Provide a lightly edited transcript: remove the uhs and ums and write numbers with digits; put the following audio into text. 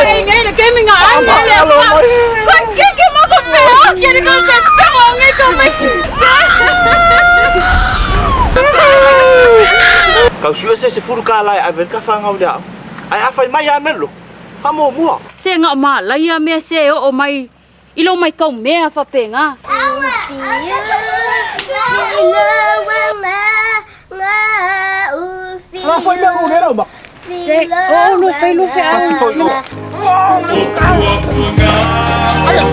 Cái này là cái mình ngã này là cái mà con mèo kia thì con sẽ không ngay con mình. Kau sudah saya furu kalai, avel kafang au dah. Ai afai mai amelo. Famo mua. Xe ngọ mà lấy me xe ô mày ilo mày cổng me pha peng à. Apa yang kau dah bak? Xe ô lu phải à. Masih kau lu. Ayah.